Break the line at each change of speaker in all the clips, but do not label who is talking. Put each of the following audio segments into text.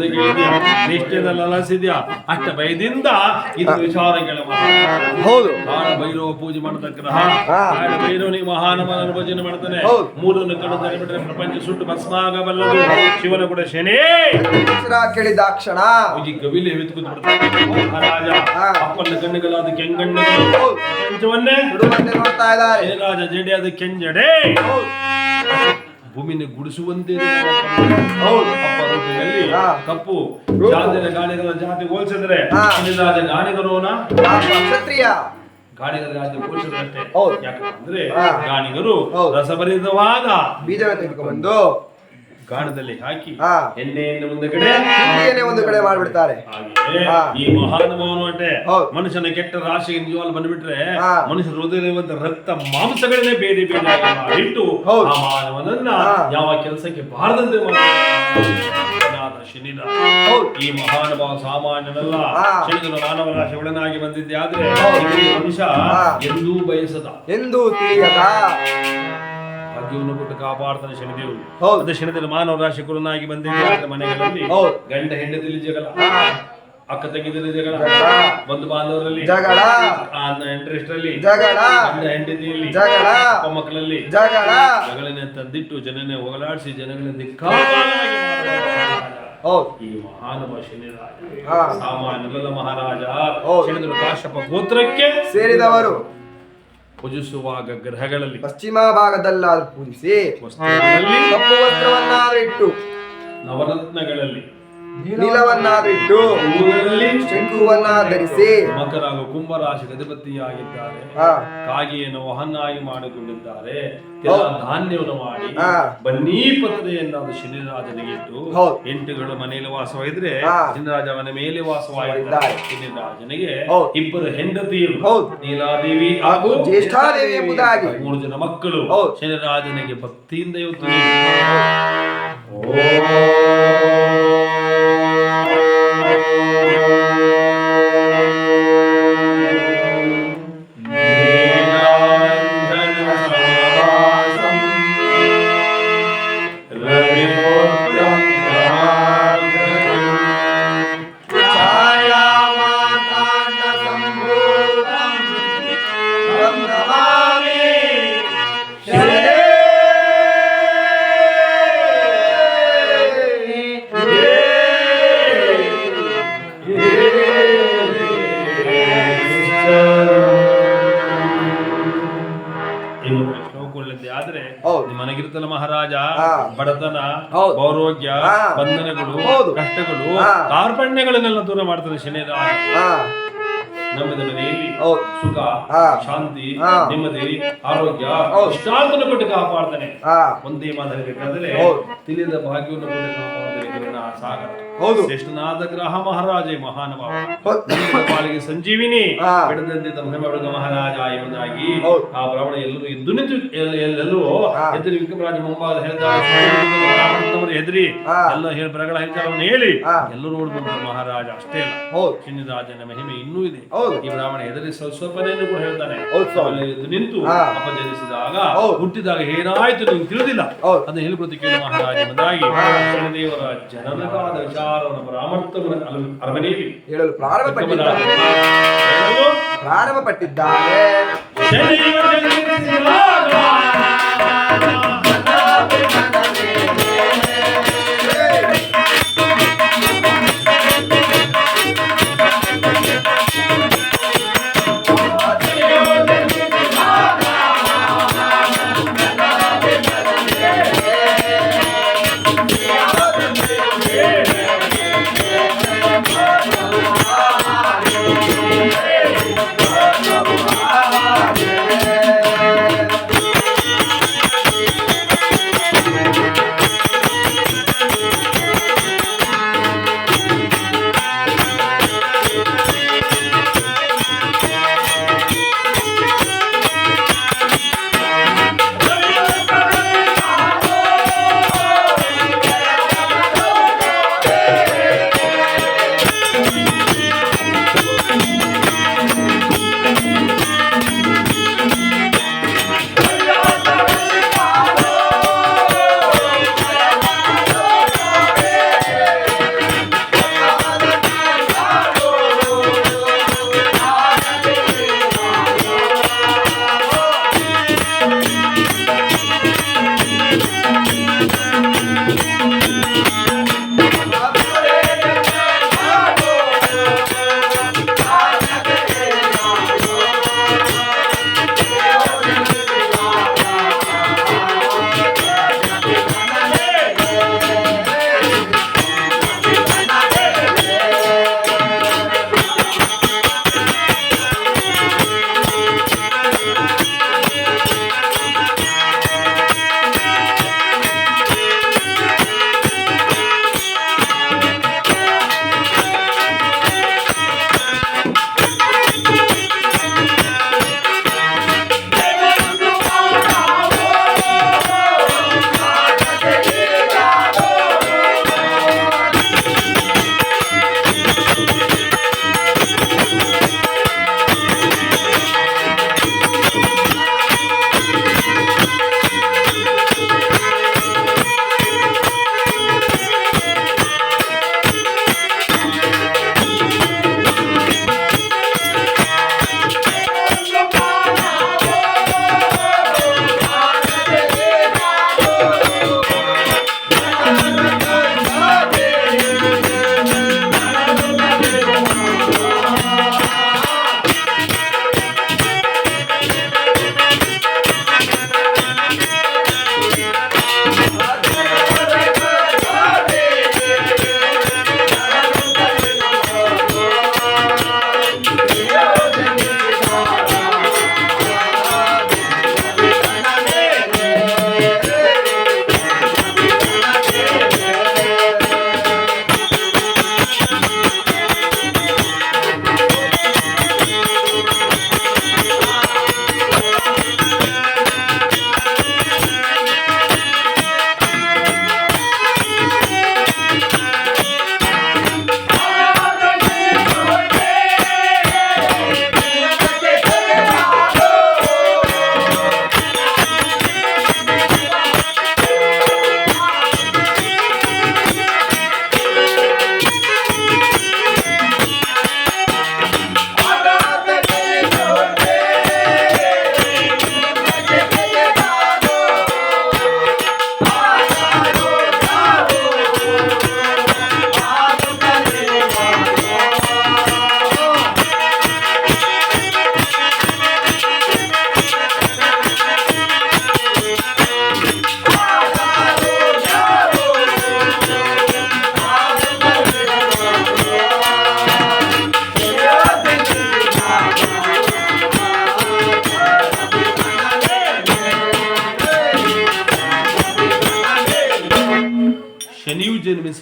ನಿಷ್ಠೆದಲ್ಲಿ ಅಲಸಿದ್ಯಾ ಅಷ್ಟ ಭಯದಿಂದ ಇದು ವಿಚಾರ
ಹೌದು.
ಕಾಳ ಭೈರವ ಪೂಜೆ ಮಾಡತಕ್ಕ ಕಾಳ ಭೈರವನಿಗೆ ಮಹಾನಮನ ಭಜನೆ ಮಾಡ್ತಾನೆ. ಮೂರನ್ನು ಕಡಿದರೆ ಬಿಟ್ಟರೆ ಪ್ರಪಂಚ ಸುಟ್ಟು ಭಸ್ಮಾಗಬಲ್ಲದು. ಶಿವನ ಕೂಡ ಶನೇ
ಕೇಳಿದಾಕ್ಷಣ
ಗವಿಲೆ ಹಿಡಿದು ಕೂತು ಬಿಡ್ತಾನೆ ಮಹಾರಾಜ. ಅಪ್ಪನ ಕಣ್ಣುಗಳಾದ ಕೆಂಗಣ್ಣಗಳು ಪ್ರಪಂಚವನ್ನೇ
ನೋಡ್ತಾ ಇದ್ದಾರೆ.
ರಾಜ ಜಡೆಯಾದ ಕೆಂಜಡೆ ಭೂಮಿನ ಗುಡಿಸುವಂತೆ ಕಪ್ಪು ಜಾತಿಯ ಗಾಣಿಗರ ಜಾತಿ ಹೋಲಿಸಿದ್ರೆ ರಾಜ ಗಾಣಿಗರೋನ
ಕ್ಷತ್ರಿಯ
ಗಾಣಿಗರ ಜಾತಿ ಹೋಲಿಸಿದ್ರಷ್ಟೇ. ಯಾಕಂದ್ರೆ ಗಾಣಿಗರು ರಸಭರಿತವಾದ
ಬೀಜವನ್ನು ತೆಗೆದುಕೊಂಡು
ಗಾಣದಲ್ಲಿ ಹಾಕಿ ಎಣ್ಣೆಯನ್ನು ಒಂದು ಕಡೆ
ಮಾಡ್ಬಿಡ್ತಾರೆ.
ಈ ಮಹಾನುಭಾವನು అంటే ಮನುಷ್ಯನ ಕೆಟ್ಟ ರಾಶಿಗೆ ನಿಜವಾಗ್ಲೂ ಬಂದ್ಬಿಟ್ರೆ ಮನುಷ್ಯರ ಹೃದಯವಂತ ರಕ್ತ ಮಾಂಸಗಳನ್ನೇ ಬೇರೆ ಬೇರೆ ಇಟ್ಟು ಆ ಮಾನವನನ್ನ ಯಾವ ಕೆಲಸಕ್ಕೆ ಬಾರದಂತೆ ಶನಿದ ಈ ಮಹಾನುಭಾವ ಸಾಮಾನ್ಯನಲ್ಲ. ಶನಿಗಳು ಮಾನವ ರಾಶಿ ಒಳನಾಗಿ ಬಂದಿದ್ದೆ ಆದ್ರೆ ಮನುಷ್ಯ ಎಂದೂ ಬಯಸದ
ಎಂದೂ ತಿಳಿಯದ
ಭಾಗ್ಯವನ್ನು ಕೊಟ್ಟು ಕಾಪಾಡ್ತಾನೆ ಶನಿದೇವರು. ಅದೇ ಶನಿದೇವರು ಮಾನವ ರಾಶಿ ಕುಲನಾಗಿ ಬಂದಿದ್ದೆ ಮನೆಗಳಲ್ಲಿ ಗಂಡ ಹೆಂಡತಿಲಿ ಜಗಳ, ಅಕ್ಕ ತಂಗಿದಲ್ಲಿ ಜಗಳ, ಬಂಧು ಬಾಂಧವರಲ್ಲಿ
ಜಗಳ,
ಇಂಟ್ರೆಸ್ಟ್ರಲ್ಲಿ
ಜಗಳ,
ಗಂಡ ಹೆಂಡತಿಯಲ್ಲಿ
ಜಗಳ,
ಅಪ್ಪ ಮಕ್ಕಳಲ್ಲಿ
ಜಗಳ,
ಜಗಳನೆ ತಂದಿಟ್ಟು ಜನನೇ ಹೋಗಲಾಡಿಸಿ ಜನಗಳಿಂದ ಈ ಮಹಾನುಭಾವ ಶನಿರಾಜ ಸಾಮಾನ್ಯ ಮಹಾರಾಜ. ಶನಿದೇವರು ಕಾಶ್ಯಪ ಗೋತ್ರಕ್ಕೆ
ಸೇರಿದವರು.
ಪೂಜಿಸುವಾಗ ಗ್ರಹಗಳಲ್ಲಿ
ಪಶ್ಚಿಮ ಭಾಗದಲ್ಲಾದ್ರೂ ಪೂಜಿಸಿ, ಕಪ್ಪು ವಸ್ತ್ರವನ್ನಾದ್ರೂ ಇಟ್ಟು,
ನವರತ್ನಗಳಲ್ಲಿ
ನೀಲವನ್ನಾದ್ರೂ ಇಟ್ಟು, ಶಂಕುವನ್ನ ಧರಿಸಿ,
ಮಕರ ಹಾಗೂ ಕುಂಭರಾಶಿಗೆ ಅಧಿಪತಿಯಾಗಿದ್ದಾರೆ. ಕಾಗಿಯನ್ನು ವಹನ್ನಾಗಿ ಮಾಡಿಕೊಂಡಿದ್ದಾರೆ. ಧಾನ್ಯವನ್ನು ಮಾಡಿ ಬನ್ನಿ ಪತ್ರೆಯನ್ನಾದ ಶನಿರಾಜನಿಗೆ ಇಟ್ಟು 8 ಮನೆಯಲ್ಲಿ ವಾಸವಾಗಿದ್ರೆ ಶನಿರಾಜ ಮನೆ ಮೇಲೆ ವಾಸವಾಗಿದ್ದಾರೆ. ಶನಿರಾಜನಿಗೆ 2 ಹೆಂಡತಿಯರು ನೀಲಾದೇವಿ ಹಾಗೂ
ಜ್ಯೇಷ್ಠಾದೇವಿ ಎಂಬುದಾಗಿ
3 ಜನ ಮಕ್ಕಳು. ಶನಿರಾಜನಿಗೆ ಭಕ್ತಿಯಿಂದ ಇವತ್ತು ಮನೆಗಿರ್ತಲ್ಲ ಮಹಾರಾಜ. ಬಡತನ, ಅನಾರೋಗ್ಯ, ಬಂಧನಗಳು, ಕಷ್ಟಗಳು, ಕಾರ್ಪಣ್ಯಗಳನ್ನೆಲ್ಲ ದೂರ ಮಾಡ್ತಾನೆ ಶನಿರಾಜ. ನಮ್ಮದ ಮನೆಯಲ್ಲಿ ಸುಖ, ಶಾಂತಿ, ನೆಮ್ಮದಿ, ಆರೋಗ್ಯ ಇಷ್ಟಾಂತನ ಕೊಟ್ಟು ಕಾಪಾಡ್ತಾನೆ. ಒಂದೇ ಮಾತಾಡಬೇಕಾದ್ರೆ ತಿಳಿದ ಭಾಗ್ಯವನ್ನು ಕೊಟ್ಟು ಕಾಪಾಡ್ತಾನೆ ಸಾಗರ. ಶ್ರೇಷ್ಠನಾದ ಗ್ರಹ ಮಹಾರಾಜ ಮಹಾನುಭಾವ ಪಾಲಿಗೆ ಸಂಜೀವಿನಿ ಬಿಡದಂತೆ ಮಹಿಮೆ ಮಹಾರಾಜ ಎಂಬುದಾಗಿ ಆ ಬ್ರಾಹ್ಮಣ ಎಲ್ಲರೂ ಎದ್ದು ನಿಂತು ಎಲ್ಲರೂ ಎದುರು ವಿಕ್ರಮರಾಜ ಮುಂಭಾಗ ಹೇಳ್ತಾರೆ ಹೆದರಿ ಎಲ್ಲ ಹೇಳಿ ಪ್ರಗಳ ಹೇಳ್ತಾರನ್ನು ಹೇಳಿ ಎಲ್ಲರೂ ನೋಡ್ಬೋದು ಮಹಾರಾಜ. ಅಷ್ಟೇ ಅಲ್ಲ, ಶನಿರಾಜನ ಮಹಿಮೆ ಇನ್ನೂ ಇದೆ. ಈ ಬ್ರಾಹ್ಮಣ ಹೆದರಿ ಸ್ವಲ್ಪನೆಯನ್ನು ಕೂಡ ಹೇಳ್ತಾನೆ. ಎದ್ದು ನಿಂತು ಅಪಜನಿಸಿದಾಗ ಹುಟ್ಟಿದಾಗ ಏನಾಯ್ತು ನಿಮ್ಗೆ ತಿಳಿದಿಲ್ಲ ಅದನ್ನ ಹೇಳ್ಕೊತ ಕೇಳಿ ಮಹಾರಾಜ ಎಂಬುದಾಗಿ ಶನಿದೇವರ ಜನನಕಾದ ವಿಚಾರವನ್ನು ಬ್ರಾಹ್ಮಣತ್ವವನ್ನು ಅರಮನೆಯಲ್ಲಿ
ಹೇಳಲು ಪ್ರಾರಂಭಪಟ್ಟಿದ್ದಾರೆ.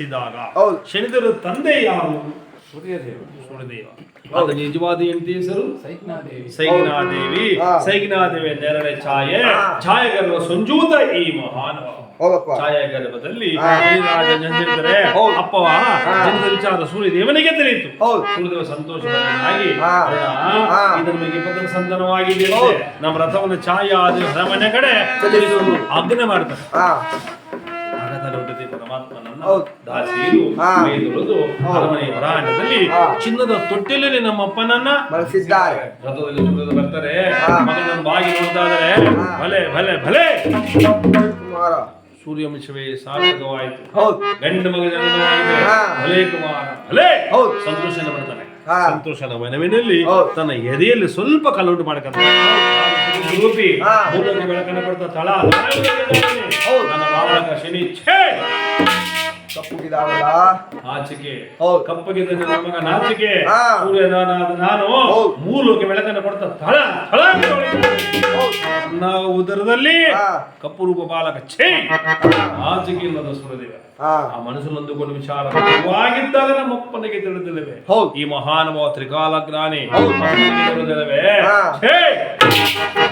ಎನಿಸಿದಾಗ
ಹೌದು.
ಶನಿದೇವರು ತಂದೆ ಯಾರು? ಸೂರ್ಯದೇವ. ಅದು ನಿಜವಾದ ಹೆಂಡತಿ ಹೆಸರು ಸೈಗನಾದೇವಿ. ಸೈಗನಾದೇವಿ ನೆರಳೆ ಛಾಯೆಗರ್ವ ಸಂಜೂತ ಈ ಮಹಾನವ.
ಹೌದಪ್ಪ.
ಛಾಯಾಗರ್ಭದಲ್ಲಿ ಜನಿಸಿರ್ತಾರೆ. ಅಪ್ಪವ ಜನಿಸಿದ ವಿಚಾರ ಸೂರ್ಯದೇವನಿಗೆ ತಿಳಿಯಿತು. ಸೂರ್ಯದೇವ ಸಂತೋಷವಾಗಿ ಇದರ ಬಗ್ಗೆ ಪತ್ರ ಸಂತಾನವಾಗಿದೆ. ನಮ್ಮ ರಥವನ್ನು ಛಾಯಾದ ಮನೆ ಕಡೆ ಆಜ್ಞೆ ಮಾಡ್ತಾರೆ. ಪರಮಾತ್ಮನನ್ನ ದಾಸಿಯರು ಮೇಲುಳಿದು ಅರಮನೆಯ ಹೊರಾಂಗಣದಲ್ಲಿ ಚಿನ್ನದ ತೊಟ್ಟಿಲಲ್ಲಿ ನಮ್ಮ ಅಪ್ಪನನ್ನ
ಬಳಸಿದ್ದಾರೆ.
ರಥದಲ್ಲಿ ಸುರಿದು ಬರ್ತಾರೆ. ಮಗನನ್ನು ಬಾಗಿ ನೋಡ್ತಾ ಇದ್ದಾರೆ. ಭಲೆ ಭಲೆ ಭಲೆ ಸೂರ್ಯವಂಶವೇ ಸಾರ್ಥಕವಾಯಿತು. ಗಂಡು ಮಗ ಜನನವಾಗಿದೆ. ಭಲೆ ಕುಮಾರ ಭಲೆ. ಸಂತೋಷನ ಬರ್ತಾನೆ. ಸಂತೋಷನ ಮನವಿನಲ್ಲಿ ತನ್ನ ಎದೆಯಲ್ಲಿ ಸ್ವಲ್ಪ ಕಲ್ಲುಂಟು ಮಾಡ್ಕೊಂತ ರೂಪಿ ಮೂಲಕ ಬೆಳಕನ್ನು ಕೊಡ್ತಾ ತಳ ನನ್ನ ಬಾಲಕ ಶನಿ
ಕಪ್ಪುಗಿದಾವಲ್ಲ
ಆಚಿಕೆ ಕಪ್ಪಗಿದ್ದ ನನ್ನ ಮಗ ನಾಚಿಕೆ ಸೂರ್ಯನಾದ ನಾನು ಮೂಲಕ್ಕೆ ಬೆಳಕನ್ನು ಕೊಡ್ತಾ ತಳ ತಳ ನಾವು ಉದರದಲ್ಲಿ ಕಪ್ಪು ರೂಪ ಬಾಲಕ ಛೇ ಆಚಿಕೆ ಇಲ್ಲದ ಸೂರ್ಯದೇವ ಆ ಮನಸ್ಸಲ್ಲೊಂದುಕೊಂಡು ವಿಚಾರವಾಗಿದ್ದಾಗ ನಮ್ಮಪ್ಪನಿಗೆ ತಿಳಿದಿಲ್ಲವೇ ಈ ಮಹಾನುಭಾವ ತ್ರಿಕಾಲಜ್ಞಾನಿ ತಿಳಿದಿಲ್ಲವೇ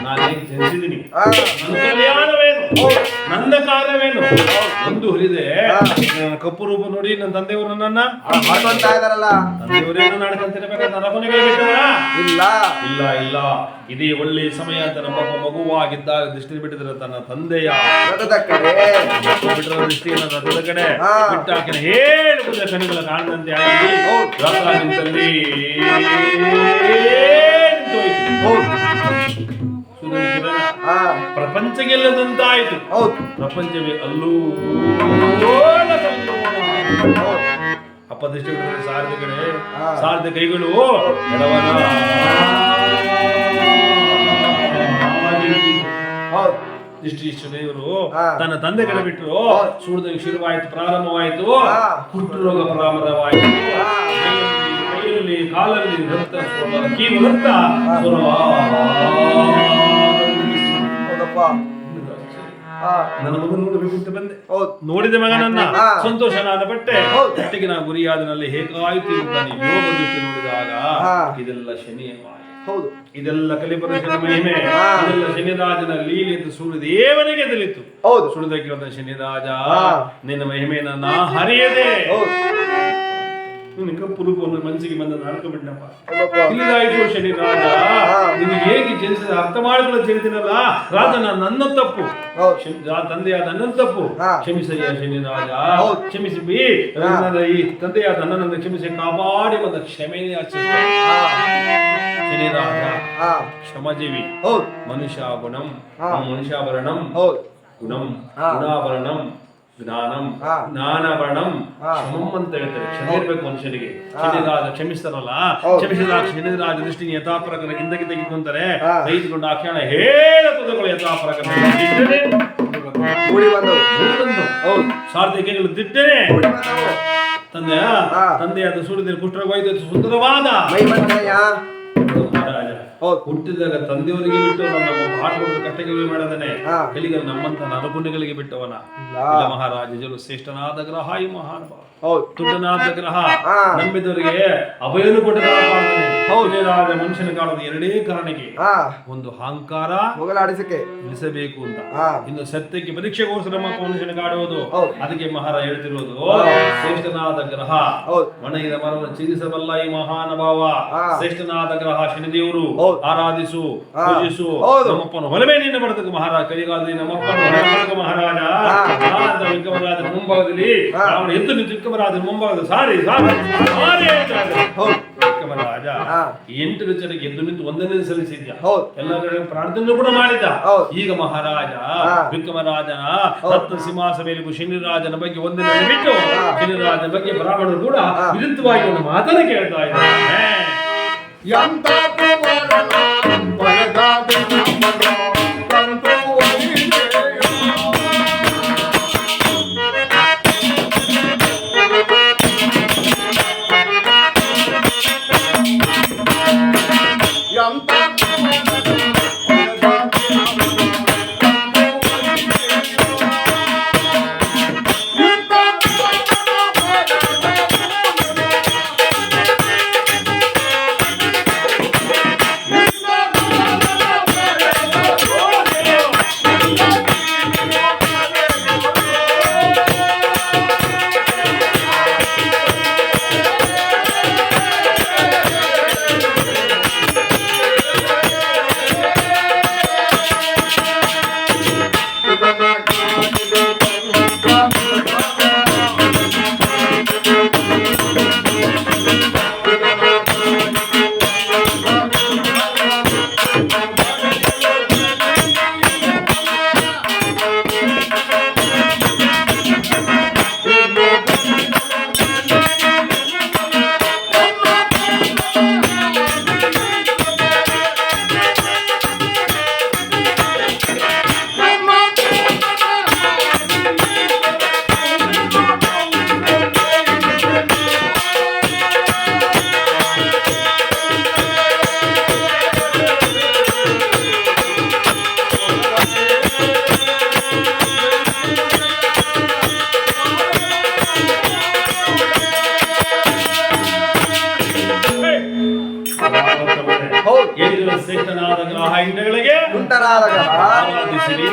ನಾನು ಹೇಗೆ ಜನಿಸಿದ್ದೀನಿ, ನನ್ನ ಕಲ್ಯಾಣವೇನು, ನನ್ನ ಕಾರ್ಯವೇನು ಒಂದು ಹುರಿದೆ. ಕಪ್ಪು ರೂಪ ನೋಡಿ ನನ್ನ ತಂದೆಯವರು ನನ್ನ ತಂದೆಯವರೇನು ನಡ್ಕಂತಿರ್ಬೇಕಾದ್ರೆ ನನ್ನ ಕೊನೆಗೆ ಬಿಟ್ಟವರ ಇಲ್ಲ ಇಲ್ಲ ಇಲ್ಲ. ಇದೇ ಒಳ್ಳೆಯ ಸಮಯ ಅಂತ ನಮ್ಮಪ್ಪ ಮಗುವಾಗಿದ್ದಾಗ ದೃಷ್ಟಿ ಬಿಟ್ಟಿದ್ರೆ ತನ್ನ ತಂದೆಯ ಬಿಟ್ಟರ ದೃಷ್ಟಿಯನ್ನು ರಥದ ಕಡೆ ಬಿಟ್ಟಾಕಿನ ಹೇಳುವುದ ಕಣಿಗಳ ಕಾಣದಂತೆ ಆಗಿ ರಥ ನಿಂತಲ್ಲಿ ಪ್ರಪಂಚ ಗೆಲ್ಲದಂತಾಯ್ತು. ಪ್ರಪಂಚವೇ ಅಲ್ಲೂ ಅಪ್ಪ ದೃಷ್ಟಿ ಬಿಟ್ಟರೆ ಸಾರದ ಕಡೆ ಸಾರದ ಕೈಗಳು ಎಡವನ ದೇವರು ತನ್ನ ತಂದೆ ಕಡೆ ಬಿಟ್ಟರು. ಸೂರ್ಯದ ಶುರುವಾಯಿತು, ಪ್ರಾರಂಭವಾಯಿತು. ಹುಟ್ಟುರೋಗ ಪ್ರಾರಂಭವಾಯಿತು. ಕೈಯಲ್ಲಿ ಕಾಲಲ್ಲಿ ರಕ್ತ ಕೀವು ರಕ್ತ ನನ್ನ ಮಗನ ನೋಡಬೇಕು ಬಂದೆ. ನೋಡಿದ ಮಗನನ್ನ ಸಂತೋಷನಾದ ಬಟ್ಟೆ ಒಟ್ಟಿಗೆ ನಾ ಗುರಿಯಾದನಲ್ಲಿ ಹೇಗಾಯ್ತು ಇರ್ತಾನೆ. ಯೋಗ ದೃಷ್ಟಿ ನೋಡಿದಾಗ ಇದೆಲ್ಲ ಶನಿಯ ಹೌದು, ಇದೆಲ್ಲ ಕಲಿಪುರುಷನ ಮಹಿಮೆ, ಇದೆಲ್ಲ ಶನಿರಾಜನ ಲೀಲೆ ಎಂದು ಸೂರ್ಯದೇವನಿಗೆ ತಿಳಿತು. ಹೌದು, ಸುಳಿದಕ್ಕೆ ಶನಿರಾಜ ನಿನ್ನ ಮಹಿಮೆಯನ್ನ ನಾ ಹರಿಯದೆ ಕಪ್ಪು ರೂಪವನ್ನು ಮನಸ್ಸಿಗೆ ಬಂದ ನಡ್ಕೊಂಡ್ಬಿಟ್ಟಪ್ಪ. ತಿಳಿದಾಯ್ತು ಶನಿ ರಾಜ ನಿಮಗೆ ಹೇಗೆ ಜನಿಸಿದ ಅರ್ಥ ಮಾಡಿಕೊಳ್ಳೋ ತಿಳಿದಿನಲ್ಲ ರಾಜ, ನನ್ನ ತಪ್ಪು, ತಂದೆಯಾದ ನನ್ನ ತಪ್ಪು, ಕ್ಷಮಿಸಯ್ಯ ಶನಿ ರಾಜ, ಕ್ಷಮಿಸಿ ಈ ತಂದೆಯಾದ ನನ್ನನ್ನು ಕ್ಷಮಿಸಿ ಕಾಪಾಡಿ ಬಂದ ಕ್ಷಮೆ ಶನಿ ರಾಜ. ಕ್ಷಮಜೀವಿ ಮನುಷ್ಯ ಗುಣಂ ಮನುಷ್ಯಾಭರಣಂ ಗುಣಂ ಗುಣಾಭರಣಂ ಜ್ಞಾನಂ ಜ್ಞಾನಾಭರಣಂ ಕ್ಷಮಂ ಅಂತ ಹೇಳ್ತಾರೆ. ಕ್ಷಮೆ ಇರ್ಬೇಕು ಮನುಷ್ಯನಿಗೆ. ಶನಿರಾಜ ಕ್ಷಮಿಸ್ತಾರಲ್ಲ, ಕ್ಷಮಿಸಿದಾಗ ಶನಿರಾಜ ದೃಷ್ಟಿಗೆ ಯಥಾಪ್ರಕಾರ ಹಿಂದಕ್ಕೆ ತೆಗೆದುಕೊಂತಾರೆ. ತೆಗೆದುಕೊಂಡು ಆ ಕ್ಷಣ ಹೇಳ ಪದಗಳು ಯಥಾಪ್ರಕಾರ ಸಾರ್ಥಿಕೆಗಳು ದಿಟ್ಟನೆ ತಂದೆಯಾದ ಸೂರ್ಯದಲ್ಲಿ ಕುಷ್ಠರೋಗ ಸುಂದರವಾದ ಹುಟ್ಟಿದಾಗ ತಂದೆಯವರಿಗೆ ಬಿಟ್ಟು ನಮ್ಮ ಭಾರತದ ಕಟ್ಟೆಗಳಿಗೆ ಮಾಡದನೆ ಕಲಿಗರು ನಮ್ಮಂತ ನರಪುಣ್ಯಗಳಿಗೆ ಬಿಟ್ಟವನ ಮಹಾರಾಜ ಶ್ರೇಷ್ಠನಾದ ಗ್ರಹ ಈ ಮಹಾನುಭಾವ, ತುಟ್ಟನಾದ ಗ್ರಹ, ನಂಬಿದವರಿಗೆ ಅಭಯನು ಕೊಟ್ಟ ರಾಜ ಮನುಷ್ಯನ ಕಾಲದ ಎರಡೇ ಕಾರಣಕ್ಕೆ, ಒಂದು ಅಹಂಕಾರ ನಿಲ್ಲಿಸಬೇಕು ಅಂತ, ಇನ್ನು ಸತ್ಯಕ್ಕೆ ಪರೀಕ್ಷೆಗೋಸ್ಕರ ಮನುಷ್ಯನ ಕಾಡುವುದು. ಅದಕ್ಕೆ ಮಹಾರಾಜ ಹೇಳ್ತಿರೋದು ಶ್ರೇಷ್ಠನಾದ ಗ್ರಹ ಒಣಗಿದ ಮರವನ್ನು ಛೇದಿಸಬಲ್ಲ ಈ ಮಹಾನುಭಾವ ಶ್ರೇಷ್ಠನಾದ ಗ್ರಹ ಶನಿದೇವರು ಆರಾಧಿಸು ಪೂಜಿಸು. ನಮ್ಮಪ್ಪನ ಹೊಲವೇ ನಿನ್ನ ಬರ್ತಕ್ಕ ಮಹಾರಾಜ ಕಲಿಗಾಲದಲ್ಲಿ ನಮ್ಮಪ್ಪನ ಮಹಾರಾಜ ವಿಕ್ರಮರಾಜನ ಮುಂಭಾಗದಲ್ಲಿ ಅವನು ಎದ್ದು ನಿಂತು ವಿಕ್ರಮರಾಜನ ಮುಂಭಾಗದ ಸಾರಿ ವಿಕ್ರಮರಾಜ 8 ಜನರಿಗೆ ಎದ್ದು ನಿಂತು ಒಂದನೇ ಸಲ್ಲಿಸಿದ್ದ, ಎಲ್ಲ ಪ್ರಾರ್ಥನೆ ಕೂಡ ಮಾಡಿದ್ದ. ಈಗ ಮಹಾರಾಜ ವಿಕ್ರಮರಾಜನ ರತ್ನ ಸಿಂಹಾಸನ ಶನಿರಾಜನ ಬಗ್ಗೆ ಒಂದಿನ ಬಿಟ್ಟು ಶನಿರಾಜನ ಬಗ್ಗೆ ಬ್ರಾಹ್ಮಣರು ಕೂಡ ವಿರುದ್ಧವಾಗಿ ಒಂದು ಮಾತನ್ನು ಕೇಳ್ತಾ ಇದ್ದಾರೆ.
ಭಕ್ತರಾದ
ಆರಾಧಿಸಿರಿ,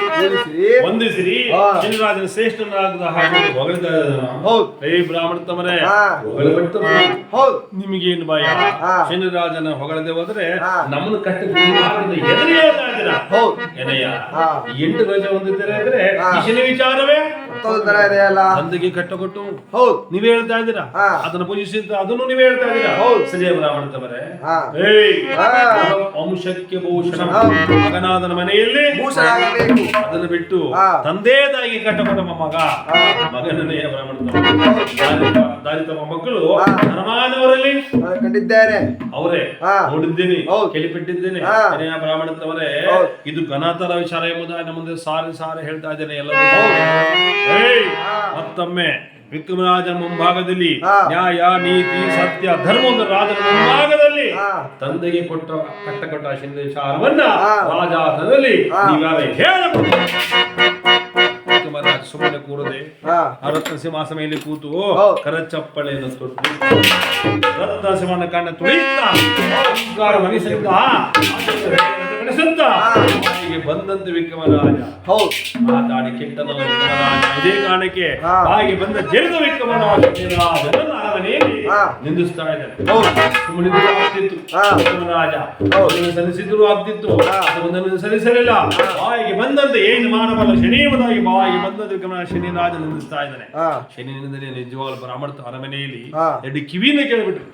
ವಂದಿಸಿರಿ. ಶನಿರಾಜನ ಶ್ರೇಷ್ಠನಾದ ಹಾಗೆ ಹೊಗಳ್ತಾ ಇದ್ದಾನೆ.
ಹೌದು.
ಬ್ರಾಹ್ಮಣ ತಮರೇ,
ಹೌದು,
ನಿಮಗೇನು ಭಯ? ಶನಿರಾಜನ ಹೊಗಳದೆ ಹೋದ್ರೆ ನಮ್ಮನ್ನು ಕಟ್ಟಿ ಏನಯ್ಯ 8 ಗಜ ಹೊಂದಿದ್ದಾರೆ ಅಂದ್ರೆ ಈ ಶನಿ ವಿಚಾರವೇ ತಂದೆಗೆ ಕಟ್ಟಕೊಟ್ಟು ನೀವೇ ಹೇಳ್ತಾ ಇದ್ದೀರಾ, ಅದನ್ನ ಪೂಜಿಸಿದ ಅದನ್ನು ನೀವೇ ಹೇಳ್ತಾ ಇದ್ದೀರಾ. ಸರಿಯ ಬ್ರಾಹ್ಮಣ ತಮರೇ, ವಂಶಕ್ಕೆ ಭೂಷಣ ಮಗನಾದನ ಮನೆಯಲ್ಲಿ ಅದನ್ನು ಬಿಟ್ಟು ತಂದೆ ತಾಯಿಗೆ ಕಟ್ಟಕೊಟ್ಟ ಮಗ ಮಗನನ್ನೇ ಬ್ರಾಹ್ಮಣ ದಾರಿ ತಮ್ಮ ಮಕ್ಕಳು ಹನುಮಾನವರಲ್ಲಿ ಕಂಡಿದ್ದಾರೆ, ಅವರೇ ನೋಡಿದ್ದೇನೆ, ಕೇಳಿಪಟ್ಟಿದ್ದೇನೆ. ಬ್ರಾಹ್ಮಣ ತಮರೇ, ಇದು ಘನತರ ವಿಚಾರ ಎಂಬುದಾಗಿ ಮುಂದೆ ಸಾರಿ ಹೇಳ್ತಾ ಇದ್ದೇನೆ. ಎಲ್ಲರೂ ಮತ್ತೊಮ್ಮೆ ವಿಕ್ರಮರಾಜನ ಮುಂಭಾಗದಲ್ಲಿ ನ್ಯಾಯ, ನೀತಿ, ಸತ್ಯ, ಧರ್ಮದ ರಾಜನ ಮುಂಭಾಗದಲ್ಲಿ ತಂದೆಗೆ ಕಟ್ಟಕೊಟ್ಟ ಶಿಂದೆ ವಿಚಾರವನ್ನ ರಾಜಾತನದಲ್ಲಿ ನೀವ್ಯಾರೇ ಹೇಳಬಹುದು. ವಿಕ್ರಮರಾಜ ಸುಮ್ಮನೆ ಕೂರದೆ ರತ್ನ ಸಿಂಹಾಸ ಮೇಲೆ ಕೂತು ಕರಚಪ್ಪಳೆಯನ್ನು ತೊಟ್ಟು ರತ್ನ ಸಿಂಹನ ಕಣ್ಣ ತುಳಿಯುತ್ತಾ ಮನಸ್ಸಿನಿಂದ ಬಂದಂತೆ ವಿಕ್ರಮರಾಜ ಮಾತಾಡಿ ಕೆಟ್ಟನಲ್ಲ ವಿಕ್ರಮರಾಜ. ಇದೇ ಕಾರಣಕ್ಕೆ ಹಾಗೆ ಬಂದ ಜರಿದ ವಿಕ್ರಮರಾಜ ಅರಮನೆಯಲ್ಲಿ ನಿಂದಿಸ್ತಾ ಇದ್ದಾರೆ. ಸುಮ್ಮನಿದ್ರು ಆಗ್ತಿತ್ತು ವಿಕ್ರಮರಾಜ, ಸಲ್ಲಿಸಿದ್ರು ಆಗ್ತಿತ್ತು, ಒಂದನ್ನು ಸಲ್ಲಿಸಲಿಲ್ಲ. ಬಾಯಿಗೆ ಬಂದಂತೆ ಏನು ಮಾನವಲ್ಲ ಶನಿಯದಾಗಿ ಬಾಯಿಗೆ ಬಂದಂತೆ ವಿಕ್ರಮರಾಜ ಶನಿರಾಜ ನಿಂದಿಸ್ತಾ ಇದ್ದಾನೆ. ಶನಿಯಿಂದಲೇ ನಿಜವಾಗ್ಲೂ ಬ್ರಾಹ್ಮಣ ಅರಮನೆಯಲ್ಲಿ 2 ಕಿವಿಯಿಂದ ಕೇಳಿಬಿಟ್ರು.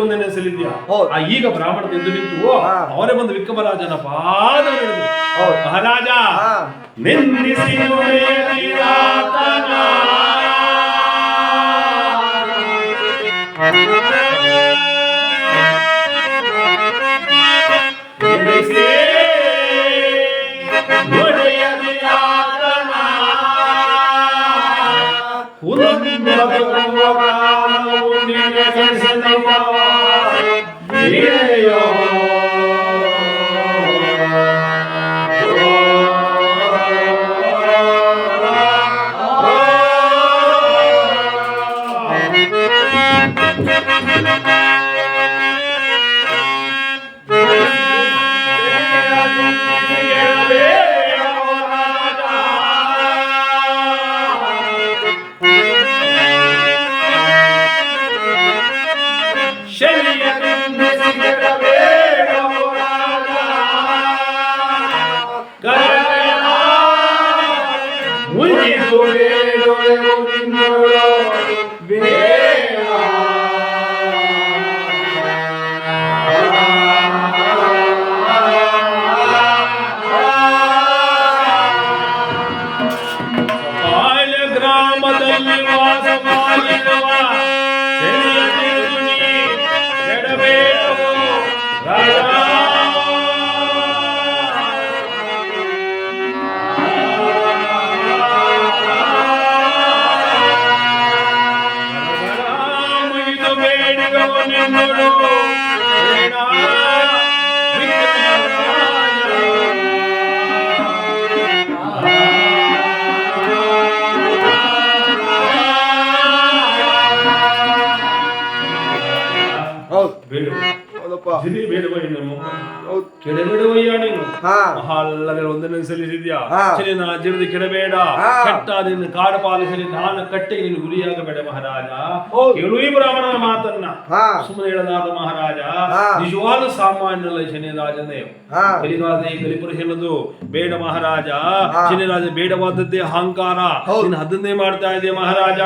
ಒಂದನೇ ಸಲಿದ್ಯಾ ಈಗ ಬ್ರಾಹ್ಮಣ ಎದ್ದು ನಿಂತು ಅವರೇ ಬಂದು ವಿಕ್ರಮರಾಜನ ಪಾದ ಮಹಾರಾಜ ನಿಂದಿಸಿ ಒಂದನ್ನು ಸಲ್ಲಿಸಿದ್ಯಾ ಶನಿನ ಜರಿದು ಕೆಡಬೇಡ, ಕೆಟ್ಟ ನಿನ್ನ ಕಾಡು ಪಾಲಿಸಲಿ, ನಾನು ಕಟ್ಟೆಗೆ ನೀನು ಗುರಿಯಾಗಬೇಡ ಮಹಾರಾಜ. ಕೇಳು ಈ ಬ್ರಾಹ್ಮಣನ ಮಾತನ್ನ ಸುಮ್ಮನೆ ಹೇಳಲಾದ ಮಹಾರಾಜ. ನಿಜವಾದ ಸಾಮಾನ್ಯಲ್ಲ ಶನಿರಾಜನೇ, ಕಲಿಪುರುಷ ಎನ್ನದು ಬೇಡ ಮಹಾರಾಜ. ಶನಿರಾಜ ಬೇಡವಾದದ್ದೇ ಅಹಂಕಾರ, ನೀನು ಅದನ್ನೇ ಮಾಡ್ತಾ ಇದೆಯಾ ಮಹಾರಾಜ.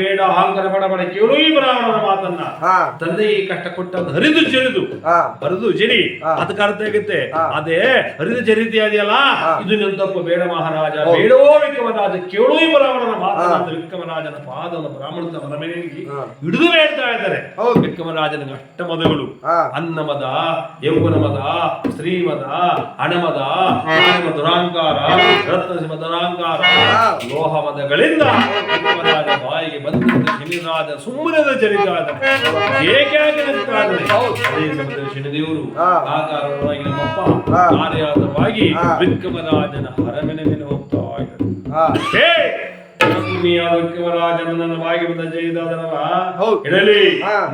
ಬೇಡ ಅಹಂಕಾರ ಬಡಬಡ. ಕೇಳು ಈ ಬ್ರಾಹ್ಮಣನ ಮಾತನ್ನ. ತಂದೆಗೆ ಕಷ್ಟ ಕೊಟ್ಟದ್ದು ಹರಿದು ಜರಿ ಅದಕ್ಕೆ ಅರ್ಥ ಆಗುತ್ತೆ. ಅದೇ ಹರಿದು ಜರಿತಿ ಅದೆಯಲ್ಲ, ಇದು ನಿನ್ನ ತಪ್ಪು. ಬೇಡ ಮಹಾರಾಜ, ಬೇಡವೋ ವಿಕ್ರಮರಾಜ. ಕೇಳು ಈ ಬ್ರಾಹ್ಮಣನ ಮಾತನಾದ ವಿಕ್ರಮರಾಜನ ಪಾದವನ್ನು ಬ್ರಾಹ್ಮಣದ ಮನೆಯಲ್ಲಿ ಹಿಡಿದು ಬೇಡ್ತಾ ಇದ್ದಾರೆ. ವಿಕ್ರಮರಾಜನಿಗೆ ಅಷ್ಟಮದಗಳು: ಅನ್ನಮದ, ಯೌವನ ಮದ, ಸ್ತ್ರೀಮದ, ಹಣಮದ, ದುರಾಂಕಾರ, ರತ್ನಸಿಂಹ ದುರಾಂಕಾರ, ಲೋಹ ಮದಗಳಿಂದ ವಿಕ್ರಮರಾಜ ಬಾಯಿಗೆ ಬಂದಂತೆ ಶನಿರಾಜ ಸುಮ್ಮನೆ ಜರಿತಾ ಇದ್ದಾರೆ. ಏಕೆ ನಿಲ್ತಾ ಇದ್ದಾರೆ? ಅದೇ ಸಮಯದಲ್ಲಿ ಶನಿದೇವರು ಆಕಾರವಾಗಿ ನಮ್ಮಪ್ಪ ಕಾರ್ಯಾರ್ಥವಾಗಿ ವಿಕ್ರಮರಾಜನ ಅರಮನೆ ಮೇಲೆ ಹೋಗ್ತಾ ಇದ್ದಾರೆ. ರಾಜನ ಬಾಗಿ ಬಂದ ಜಯದಾದನವ ಇಡಲಿ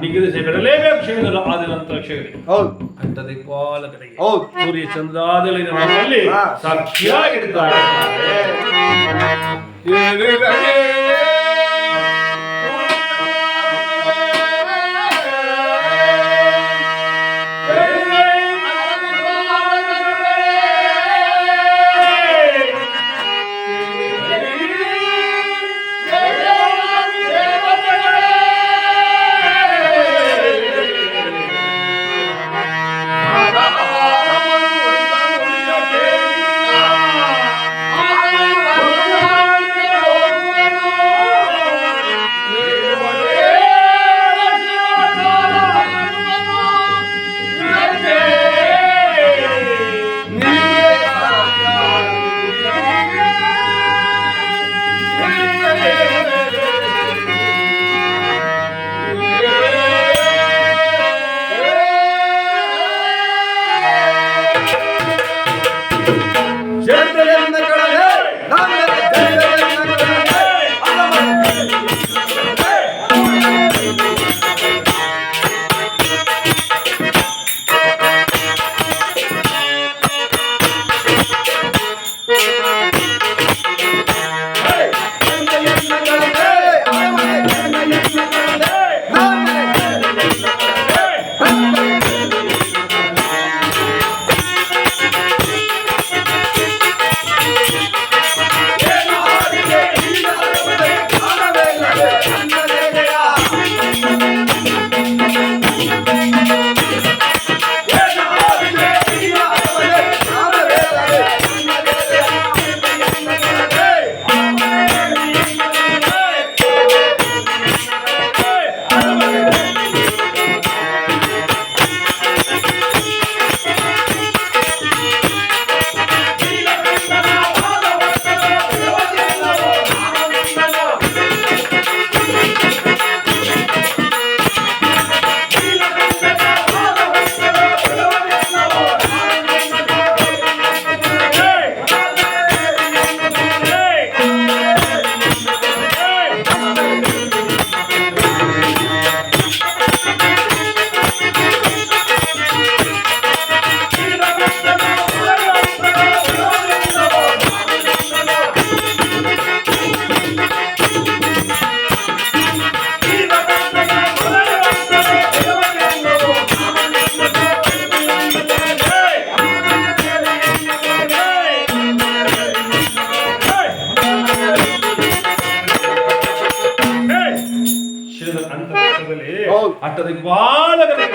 ನಿಗದಿಸಿ ಬಿಡಲೇಬೇಕು ಕ್ಷೇತ್ರ ಆದ ನಂತರ ಕ್ಷೇತ್ರ ಅಂತ ದಿಕ್ಪಾಲಕರಿಗೆ ಸೂರ್ಯ ಚಂದ್ರಾದಲ್ಲಿ ನಮ್ಮಲ್ಲಿ ಸಾಕ್ಷಿಯಾಗಿರ್ತಾರೆ.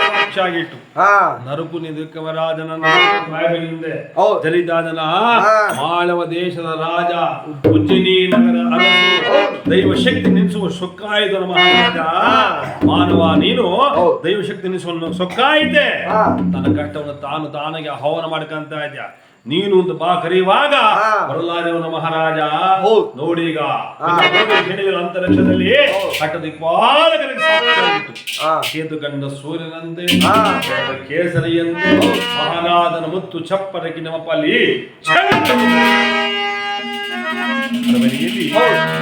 ಸಾಕ್ಷಿಯಾಗಿಟ್ಟು ನರುಕು ನಿದುಕವರಾಜನ ಜರಿದಾದನ ಮಾಳವ ದೇಶದ ರಾಜ ಉಜ್ಜಯಿನಿ ನಗರ ಅರಸು ದೈವ ಶಕ್ತಿ ನಿಲ್ಲಿಸುವ ಸೊಕ್ಕಾಯಿತು ಮಹಾರಾಜ. ಮಾನವ ನೀನು ದೈವ ಶಕ್ತಿ ನಿಲ್ಲಿಸುವ ಸೊಕ್ಕಾಯಿತೆ ತನ್ನ ಕಷ್ಟವನ್ನು ತಾನಾಗೆ ಆಹ್ವಾನ ಮಾಡ್ಕಂತ ಇದ್ಯಾ. ನೀನು ಒಂದು ಬಾ ಕರೆಯುವಾಗ ಬರಲಾರವನ ಮಹಾರಾಜ ನೋಡೀಗ ಅಂತರಿಕ್ಷದಲ್ಲಿ ಅಟ್ಟದಿಕ್ಪಾಲಕರಿಗೆ ಸಾಕ್ಷಿಯಾಗಿತ್ತು. ಕೇತು ಕಂಡ ಸೂರ್ಯನಂತೆ ಕೇಸರಿಯಂತೆ ಮಹಾರಾಜನ ಮುತ್ತು ಚಪ್ಪರಕ್ಕೆ ನಮ್ಮಪ್ಪಲ್ಲಿ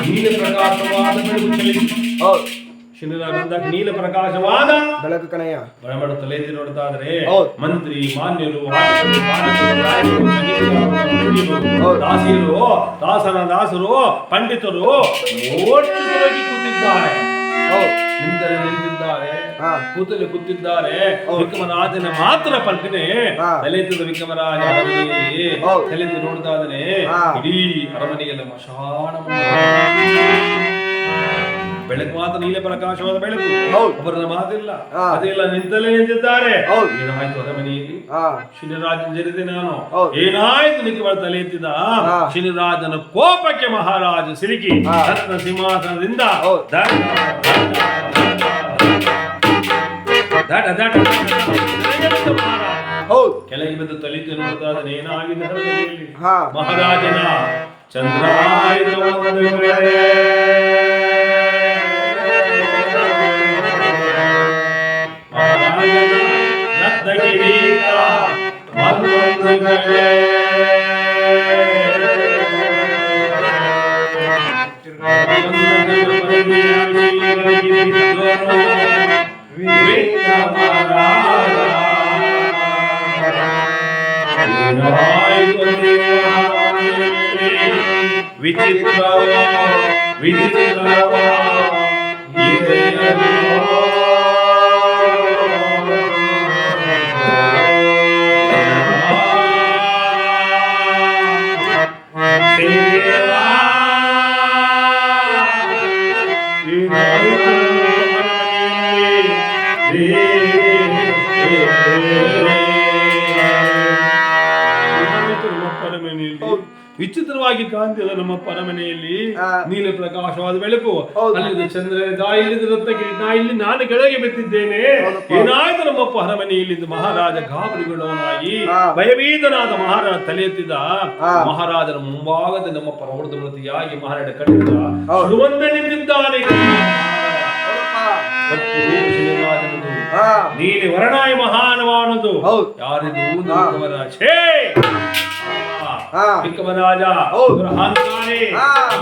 ನೀಲ ಪ್ರಕಾಶವಾದ ಬೆಳಕು ಚಲಿಸಿತು. ನೀಲ ಪ್ರಕಾಶವಾದ
ಬೆಳಕು ಕಣಯ್ಯ
ಬರಬಡ ತಲೆ ನೋಡ್ತಾ ಇದ್ರೆ ಮಂತ್ರಿ ಮಾನ್ಯರು ದಾಸಿಯರು ದಾಸನ ದಾಸರು ಪಂಡಿತರು ಓಡ್ತಿರೋಗಿ ಕೂತಿದ್ದಾರೆ. ನಿಂತರೆ ನಿಂತಿದ್ದಾರೆ, ಕೂತಲ್ಲಿ ಕೂತಿದ್ದಾರೆ. ವಿಕ್ರಮರಾಜನ ಮಾತ್ರ ಪಲ್ಕನೆ ತಲೆತಿದ ವಿಕ್ರಮರಾಜ ತಲೆತಿ ನೋಡ್ತಾ ಇದ್ದಾನೆ. ಇಡೀ ಅರಮನೆಯಲ್ಲ ಮಶಾಣ ಬೆಳಕು ಮಾತ್ರ ನೀಲ ಪ್ರಕಾಶವಾದ ಬೆಳಕು, ಒಬ್ಬರ ಮಾತಿಲ್ಲ ಅದೆಲ್ಲ ನಿಂತಲೇ ನಿಂತಿದ್ದಾರೆ. ಏನಾಯ್ತು ಅರಮನೆಯಲ್ಲಿ ಶಿನಿರಾಜನ ಜರಿದೆ ನಾನು ಏನಾಯ್ತು ನಿಂತು ತಲೆ ಎತ್ತಿದ. ಶಿನಿರಾಜನ ಕೋಪಕ್ಕೆ ಮಹಾರಾಜ ಸಿಲುಕಿ ರತ್ನ ಸಿಂಹಾಸನದಿಂದ ಕೆಳಗೆ ಬಿದ್ದು ತಲಿತು ನೋಡ್ತಾ ಇದ್ದಾನೆ. ಏನಾಗಿದೆ ಮಹಾರಾಜನ ಚಂದ್ರಾಯುಧ ವಿಚಿತ್ರವಾಗಿ ಕಾಂತಿದ ನಮ್ಮ ಪರಮನೆಯಲ್ಲಿ ನೀಲ ಪ್ರಕಾಶವಾದ ಬೆಳಕು, ಅಲ್ಲಿದ್ದ ಚಂದ್ರ, ಇಲ್ಲಿದ್ದ ರತ್ನ ಕಿರೀಟ, ಇಲ್ಲಿ ನಾನು ಕೆಳಗೆ ಬಿದ್ದಿದ್ದೇನೆ. ಏನಾಯ್ತು ನಮ್ಮಪ್ಪ ಅರಮನೆಯಲ್ಲಿ ಮಹಾರಾಜ ಗಾಬರಿಗೊಳ್ಳವನಾಗಿ ಭಯಭೀತನಾದ ಮಹಾರಾಜ ತಲೆ ಎತ್ತಿದ. ಮಹಾರಾಜನ ಮುಂಭಾಗದ ನಮ್ಮ ಪ್ರವೃದ್ಧ ಮೃತಿಯಾಗಿ ಮಹಾರಾಜ ಕಟ್ಟಿದ ಸುವಂತ ನಿಂತಿದ್ದಾನೆ. ನೀಲಿ ವರ್ಣಾಯ ಮಹಾನವಾನದು ಯಾರಿದು? ಚಿಕ್ಕಮರಾಜ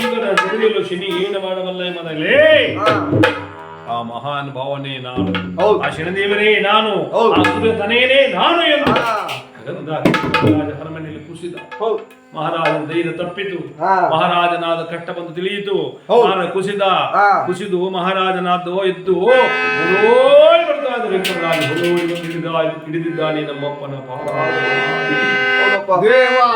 ಇವರ ಶನಿ ಏನು ಮಾಡಬಲ್ಲ ಎಂಬುದಲ್ಲೇ ಆ ಮಹಾನ್ ಭಾವನೆ ನಾನು, ಆ ಶನಿದೇವರೇ ನಾನು, ಆ ಸೂರ್ಯತನೇನೇ ನಾನು ಎಂದು ಅರಮನೆಯಲ್ಲಿ ಕುಸಿದ. ಮಹಾರಾಜನ ಧೈರ್ಯ ತಪ್ಪಿತು. ಮಹಾರಾಜನಾದ ಕಷ್ಟ ಬಂದು ತಿಳಿಯಿತು. ಕುಸಿದು ಮಹಾರಾಜನಾದ ಎದ್ದು ಹಿಡಿದಿದ್ದಾನೆ ನಮ್ಮಪ್ಪನ
ದೇವಾ.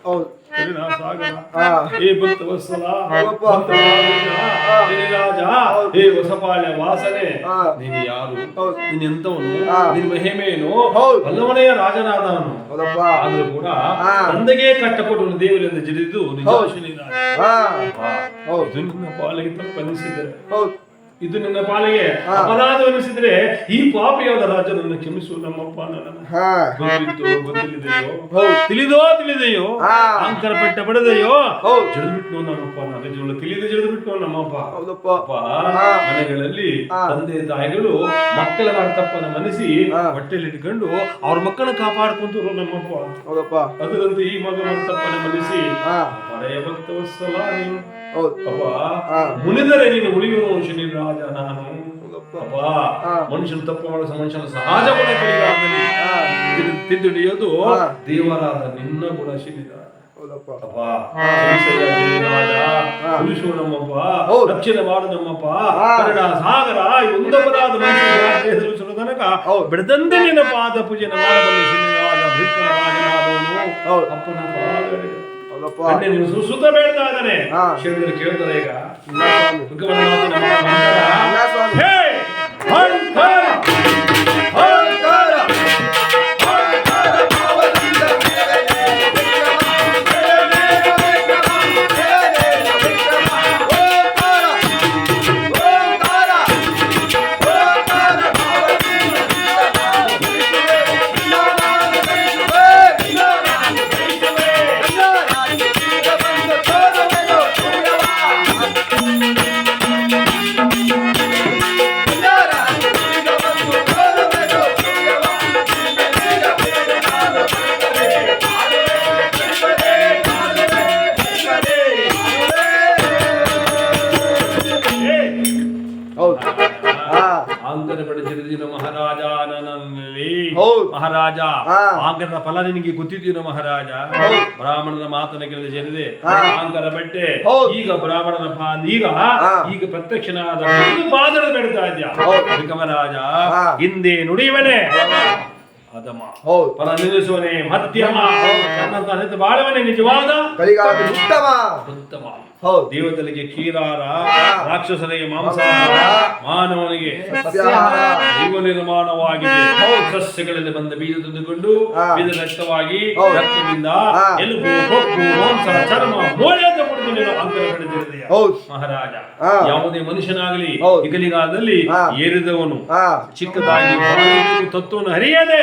ಹೌದು
ಕರುಣಾ ಸಾಗರ
ಹಾ
ಹೇ ಭಕ್ತವತ್ಸಲ
ಹೌದಪ್ಪ.
ರಾಜ ಹೇ ಹೊಸಪಾಳ್ಯ ವಾಸನೆ
ಹಾ.
ನೀನು ಯಾರು
ಹೌದು.
ನೀನ್ ಎಂತವನು
ಹಾ.
ನಿನ್ ಮಹಿಮೆಯನ್ನು
ಹೌದು.
ಬಲ್ಲವನೆಯ ರಾಜನಾದವನು
ಹೌದಪ್ಪ
ಆದ್ರೂ ಕೂಡ
ಹಾ.
ತಂದೆಗೆ ಕಟ್ಟಕೊಟ್ಟು ದೇವರಿಂದ ಜಡಿದು ನಿಜ
ಹೌದು.
ಶನಿರಾಜ.
ಹಾ
ಅಪ್ಪಾ,
ಹೌದು.
ಇದು ನಿನ್ನ ಪಾಲಿಗೆ ತಪ್ಪನಿಸಿದರೆ
ಹೌದು
ಇದು ನಿನ್ನ ಪಾಲಿಗೆ
ಹಾ.
ಅಪರಾಧವೆನಿಸಿದ್ರೆ ಈ ಪಾಪಿಯಾದ ರಾಜನನ್ನು ಕ್ಷಮಿಸು ನಮ್ಮಪ್ಪ ನನ್ನನ್ನು
ಹಾ
ಗೊತ್ತಿದ್ದೋ ಗೊತ್ತಿಲ್ಲದೆಯೋ
ಹೌದು.
ತಿಳಿದೆಯೋ
ಹಾ.
ಅಂಕರ ಪಟ್ಟ ಪಡೆದೆಯೋ
ಹೌದು.
ಜಡಿದ್ಬಿಟ್ಟು ನಮ್ಮಪ್ಪ ನನ್ನ ತಿಳಿದು ಜಡಿದ್ಬಿಟ್ಟು ನಮ್ಮಪ್ಪ
ಹೌದಪ್ಪ
ಅಪ್ಪ
ಹಾ.
ಮನೆಗಳಲ್ಲಿ
ಹಾ.
ತಂದೆ ತಾಯಿಗಳು ಮಕ್ಕಳ ತಪ್ಪನ್ನು ಮನಸಿ
ಹಾ.
ಹೊಟ್ಟೆಯಲ್ಲಿ ಇಟ್ಕೊಂಡು ಅವ್ರ ಮಕ್ಕಳನ್ನ ಕಾಪಾಡ್ಕೊಂತರು ನಮ್ಮಪ್ಪ
ಹೌದಪ್ಪ
ಅದರಂತೆ ಈ ಮಗ ತಪ್ಪನ್ನು ಮನಸಿ
ಹಾ
ಪಡೆಯ ಭಕ್ತವತ್ಸಲ ನೀನು
ಹೌದು
ಅಪ್ಪ
ಹಾ.
ಮುನಿದರೆ ನೀನು ಉಳಿಯುವ ಶನಿ ರಾಜ ನಾನು
ಹೌದಪ್ಪ
ಅಪ್ಪ
ಹಾ.
ಮನುಷ್ಯನ ತಪ್ಪು ಮಾಡೋ ಮನುಷ್ಯನ ಸಹಜ ಗುಣ ಕಲಿಗಾರದಲ್ಲಿ
ಹಾ
ತಿದ್ದುಡಿಯೋದು
ಹಾ.
ದೇವರಾದ ನಿನ್ನ ಗುಣ ಶನಿರಾಜ
ಹೌದಪ್ಪ
ಅಪ್ಪ ಶ್ರೀಶೈಲ ಗಿರಿರಾಜ, ಉಳಿಸು ನಮ್ಮಪ್ಪ
ಹೌದು.
ರಕ್ಷಣೆ ಮಾಡು ನಮ್ಮಪ್ಪ
ಹಾ.
ಕರುಣಾ ಸಾಗರ ಒಂದೊಬ್ಬರಾದ ಮನುಷ್ಯನ ತನಕ
ಹೌದು.
ಬೆಳೆದಂತೆ ನಿನ್ನ ಪಾದ ಪೂಜೆನ ಮಾಡಬಲ್ಲ ಶನಿರಾಜ ಭೃತ್ಕನ ರಾಜನಾದವನು
ಹೌದು.
ಅಪ್ಪನ ಪಾದ
ಹೌದಪ್ಪ
ಕಣ್ಣೆ ನೀವು ಸುತ್ತ ಬೇಡ್ತಾ ಇದ್ದಾನೆ
ಹಾ.
ಶಿವನಿಗೆ ಕೇಳ್ತಾರೆ ಈಗ
ಇಲ್ಲ ಸ್ವಾಮಿ
ಭಗವನ್ ಮಾತು ನಮ್ಮ ಮಂಗಳ.
ಇಲ್ಲ ಸ್ವಾಮಿ
ಹೇ ಹಂತರ
ಹಂತರ ಹೌದು ಹಾ
ಆಂಗನ ಪಡೆದಿರಿದಿನ ಮಹಾರಾಜ ನನ್ನಲ್ಲಿ
ಹೌದು.
ಮಹಾರಾಜ
ಹಾ.
ಆಂಗನ ಫಲ ನಿನಗೆ ಗೊತ್ತಿದ್ದೀನ ಮಹಾರಾಜ
ಹೌದು.
ಬ್ರಾಹ್ಮಣನ ಮಾತನ್ನ ಕೇಳಿದ ಜನಿದೆ
ಹಾ.
ಆಂಗನ ಬೆಟ್ಟೆ
ಹೌದು.
ಈಗ ಬ್ರಾಹ್ಮಣನ ಈಗ
ಹಾ.
ಈಗ ಪ್ರತ್ಯಕ್ಷನಾದ ಬಾದರ ಬೆಡ್ತಾ ಇದ್ಯಾ
ಹೌದು.
ಮಹಾರಾಜ
ಹಾ.
ಹಿಂದೆ ನುಡಿಯವನೇ ಅಧಮ
ಹೌದು
ಫಲ ನಿಲ್ಲಿಸುವನೇ ಮಧ್ಯಮ ನನ್ನಂತ ಅನಿತ ಬಾಳವನೇ ನಿಜವಾದ
ಕಲಿಗಾಲ ಉತ್ತಮ
ಉತ್ತಮ
ಹೌದು
ದೇವತೆಗಳಿಗೆ ಕ್ಷೀರಾರ ರಾಕ್ಷಸನಿಗೆ ಮಾಂಸಾಹಾರ ಮಾನವನಿಗೆ
ಸಸ್ಯಾಹಾರ
ಜೀವ ನಿರ್ಮಾಣವಾಗಿದೆ
ಹೌದು.
ಸಸ್ಯಗಳಲ್ಲಿ ಬಂದ ಬೀಜ ತಂದುಕೊಂಡು
ಹಾ.
ಬೀಜ ರಕ್ತವಾಗಿ
ಹೌದು.
ರಕ್ತದಿಂದ
ಹಾ.
ಎಲುಬು ಕೊಬ್ಬು ಮಾಂಸ ಚರ್ಮ ಮೂಳೆ ಅಂತ ಪಡೆದು ನೀನು ಅಂತರ ಪಡೆದಿರುತ್ತೀಯ
ಹೌದು
ಮಹಾರಾಜ
ಹಾ.
ಯಾವುದೇ ಮನುಷ್ಯನಾಗಲಿ
ಹೌದು.
ಈ ಕಲಿಗಾಲದಲ್ಲಿ
ಹಾ.
ಏರಿದವನು
ಹಾ
ಚಿಕ್ಕದಾಗಿ ಬಾಳಬೇಕು ತತ್ವವನ್ನು ಹರಿಯದೆ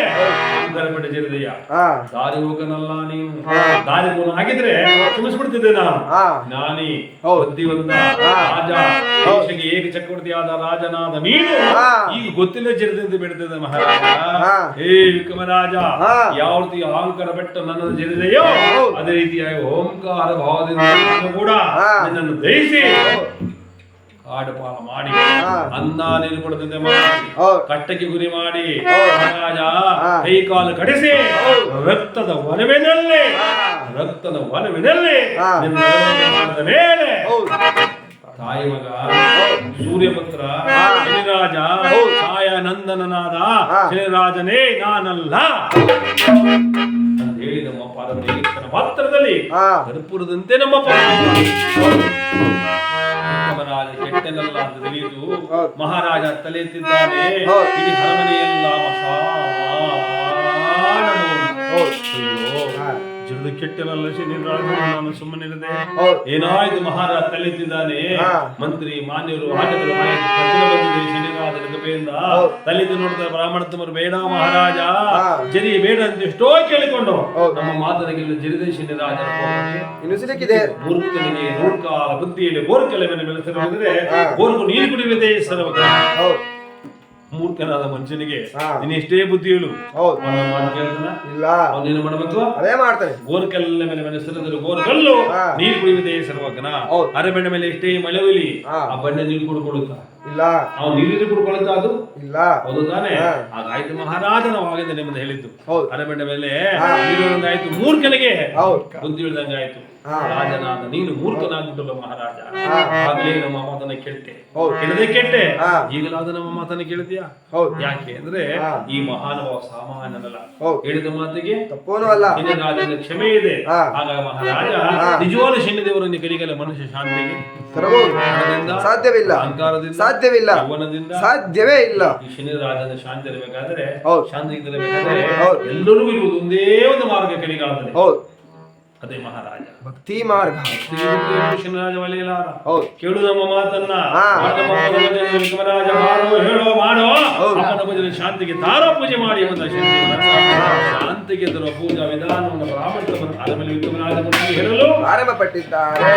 ಅಂತರ ಪಡೆದಿರುದೆಯ
ಹಾ
ದಾರಿ ಹೋಗನಲ್ಲ ನೀನು
ಹಾ.
ದಾರಿ ಹೋಗನ ಆಗಿದ್ರೆ ಕ್ಷಮಿಸ್ಬಿಡ್ತಿದ್ದೆ ನಾನು
ಹಾ
ನಾನಿ
ಹೌದು.
ಬುದ್ಧಿವಂತ
ಹಾ.
ರಾಜ ದೇಶಕ್ಕೆ ಏಕ ಚಕ್ರವರ್ತಿಯಾದ ರಾಜನಾದ ನೀನು
ಹಾ.
ಈಗ ಗೊತ್ತಿಲ್ಲ ಜರಿದಂತೆ ಬಿಡ್ತದೆ ಮಹಾರಾಜ
ಹಾ.
ಹೇ ವಿಕ್ರಮರಾಜ
ಹಾ.
ಯಾವ ರೀತಿ ಅಹಂಕಾರ ಬೆಟ್ಟ ನನ್ನನ್ನು ಜರಿದೆಯೋ
ಹೌದು.
ಅದೇ ರೀತಿಯಾಗಿ ಓಂಕಾರ ಭಾವದಿಂದ ನಾನು ಕೂಡ
ಹಾ.
ನಿನ್ನನ್ನು ದಯಿಸಿ ಕಾಡುಪಾಲ ಮಾಡಿ
ಹಾ.
ಅನ್ನ ನೀರು ಕೊಡದಂತೆ ಮಾಡಿ
ಹೌದು
ಕಟ್ಟಕ್ಕೆ ಗುರಿ ಮಾಡಿ
ಹೌದು.
ಮಹಾರಾಜ
ಹಾ.
ಕೈ ಕಾಲು ಕಡಿಸಿ
ಹೌದು.
ರಕ್ತದ ಒಲವಿನಲ್ಲಿ
ಹಾ.
ರಕ್ತದ ಒಲವಿನಲ್ಲಿ
ಹಾ.
ನಿನ್ನ ನೆರವನ್ನು ಮಾಡಿದ ಮೇಲೆ
ಹೌದು
ತಾಯಿ ಮಗ ಸೂರ್ಯಪುತ್ರ
ಹಾ.
ಶನಿರಾಜ
ಹೌದು.
ಛಾಯಾನಂದನನಾದ
ಹಾ.
ಶನಿರಾಜನೇ ನಾನಲ್ಲ ಅಂತ ಹೇಳಿ ನಮ್ಮ ಪಾದನ ಪಾತ್ರದಲ್ಲಿ
ಹಾ
ಕರ್ಪೂರದಂತೆ ನಮ್ಮ ರಾಜ ಕೆಟ್ಟನಲ್ಲ ಅಂತ ತಿಳಿದು
ಹೌದು.
ಮಹಾರಾಜ ತಲೆ ಎತ್ತಿದ್ದಾನೆ
ಹೌದು.
ಇಡೀ ಅರಮನೆಯೆಲ್ಲ
ಹೌದು.
ಅಯ್ಯೋ
ಹಾ.
ಜಲ್ದಿ ಕೆಟ್ಟನಲ್ಲ ಶನಿರಾಜ ನಾನು ಸುಮ್ಮನಿರದೆ
ಹೌದು.
ಏನಾಯ್ತು ಮಹಾರಾಜ ತಲೆತ್ತಿದ್ದಾನೆ
ಹಾ.
ಮಂತ್ರಿ ಮಾನ್ಯರು ಆಟಗಳು ಬಂದಿದೆ ಶನಿರಾಜನ ಕೃಪೆಯಿಂದ
ಹೌದು.
ತಲೆದ್ದು ನೋಡಿದ ಬ್ರಾಹ್ಮಣತಮರು ಬೇಡ ಮಹಾರಾಜ
ಹಾ.
ಜರಿ ಬೇಡ ಅಂತ ಎಷ್ಟೋ ಕೇಳಿಕೊಂಡು
ಹೌದು.
ನಮ್ಮ ಮಾತನಿಗೆ ಜರಿದ ಶನಿರಾಜನ ಕೋಪಕ್ಕೆ
ಇನ್ನು ಸಿಲುಕಿದೆ
ಮೂರ್ಖನಿಗೆ ನೂರ್ಕಾಲ ಬುದ್ಧಿಯಲ್ಲಿ ಗೋರ್ಕೆಲವನ್ನು ಬೆಳೆಸಿರುವುದರೆ
ಹಾ.
ಗೋರ್ಗು ನೀರು ಕುಡಿಯುವುದೇ ಸರ್ವಕ
ಹೌದು
ಮೂರ್ಖನಾದ ಮನುಷ್ಯನಿಗೆ
ಹಾ.
ನೀನು ಎಷ್ಟೇ ಬುದ್ಧಿ ಹೇಳು
ಹೌದು
ಅವನ ಮಾತು ಕೇಳ್ತಾನ
ಇಲ್ಲ
ಅವನೇನು ಮಾಡಬೇಕು
ಅದೇ ಮಾಡ್ತಾನೆ
ಗೋರ್ಕಲ್ಲ ಮೇಲೆ ಮನಸ್ಸಿರಿದ್ರು ಗೋರ್ಕಲ್ಲು
ಹಾ.
ನೀರು ಕುಡಿಯುವುದೇ ಸರ್ವಜ್ಞನ
ಹೌದು.
ಅರೆಬೆಣ್ಣ ಮೇಲೆ ಎಷ್ಟೇ ಮಳೆವಿಲಿ
ಹಾ.
ಆ ಬಂಡೆ ನೀರು ಕುಡ್ಕೊಳ್ಳುತ್ತಾ
ಇಲ್ಲ
ನಾವು ನೀರು ಕುಡ್ಕೊಳ್ಳುತ್ತಾ ಅದು
ಇಲ್ಲ
ಹೌದು ತಾನೆ
ಹಾ.
ಹಾಗಾಯ್ತು ಮಹಾರಾಜನವಾಗಿದ್ದ ನಿಮ್ಮದು ಹೇಳಿದ್ದು
ಹೌದು
ಅರೆಬೆಣ್ಣ ಮೇಲೆ
ಹಾ.
ನೀರು ಆಯ್ತು ಮೂರ್ಖನಿಗೆ
ಹೌದು
ಬುದ್ಧಿ ಹೇಳ್ದಂಗೆ ಆಯ್ತು ರಾಜನಾದ ನೀನು ಮೂರ್ಖನಾಗ್ಬಿಟ್ಟಲ್ಲ ಮಹಾರಾಜ. ಆಗ್ಲೇ ನಮ್ಮ ಮಾತನ್ನ ಕೇಳ್ತೆ,
ಹೌದು.
ಕೇಳದೆ ಕೆಟ್ಟೆ,
ಹಾ.
ಈಗಲಾದ ನಮ್ಮ ಮಾತನ್ನ ಕೇಳ್ತೀಯಾ?
ಹೌದು.
ಯಾಕೆ ಅಂದ್ರೆ
ಹಾ.
ಈ ಮಹಾನುಭಾವ ಸಾಮಾನ್ಯನಲ್ಲ.
ಹೌದು.
ಹೇಳಿದ ಮಾತಿಗೆ
ತಪ್ಪೋನು ಅಲ್ಲ.
ನಿನ್ನ ರಾಜನ ಕ್ಷಮೆ ಇದೆ.
ಹಾ.
ಆಗ ಮಹಾರಾಜ
ಹಾ.
ನಿಜವಾದ ಶನಿದೇವರನ್ನು ಕರಿಗಲ್ಲ ಮನುಷ್ಯ ಶಾಂತಿಗೆ
ತರಬಹುದು
ಹಣದಿಂದ,
ಸಾಧ್ಯವಿಲ್ಲ,
ಅಹಂಕಾರದಿಂದ,
ಸಾಧ್ಯವಿಲ್ಲ,
ಯೌವನದಿಂದ
ಸಾಧ್ಯವೇ ಇಲ್ಲ.
ಈ ಶನಿ ರಾಜನ ಶಾಂತಿ ಇರಬೇಕಾದ್ರೆ,
ಹೌದು.
ಶಾಂತಿ ಇರಬೇಕಾದ್ರೆ
ಹೌದು.
ಎಲ್ಲರಿಗೂ ಇರುವುದು ಒಂದೇ ಒಂದು ಮಾರ್ಗ ಕಲಿಗಾಲದಲ್ಲಿ,
ಹೌದು,
ಅದೇ ಮಹಾರಾಜ.
ಭಕ್ತಿ ಮಾರ್ಗ.
ಶನಿರಾಜ ಒಲೆಯಲಾರ.
ಹೌದು.
ಕೇಳು ನಮ್ಮ ಮಾತನ್ನ.
ಹಾ.
ವಿಕ್ರಮರಾಜ ಮಾಡು, ಹೇಳೋ ಮಾಡೋ,
ಹೌದು.
ಅಪ್ಪನ ಭಜನೆ ಶಾಂತಿಗೆ ತಾರೋ ಪೂಜೆ ಮಾಡಿ ಎಂಬ ಶಾಂತಿಗೆ ತರುವ ಪೂಜಾ ವಿಧಾನವನ್ನು ಬ್ರಾಹ್ಮಣ ಆದಮೇಲೆ ವಿಕ್ರಮರಾಜ ಹೇಳಲು
ಆರಂಭ ಪಟ್ಟಿದ್ದಾರೆ.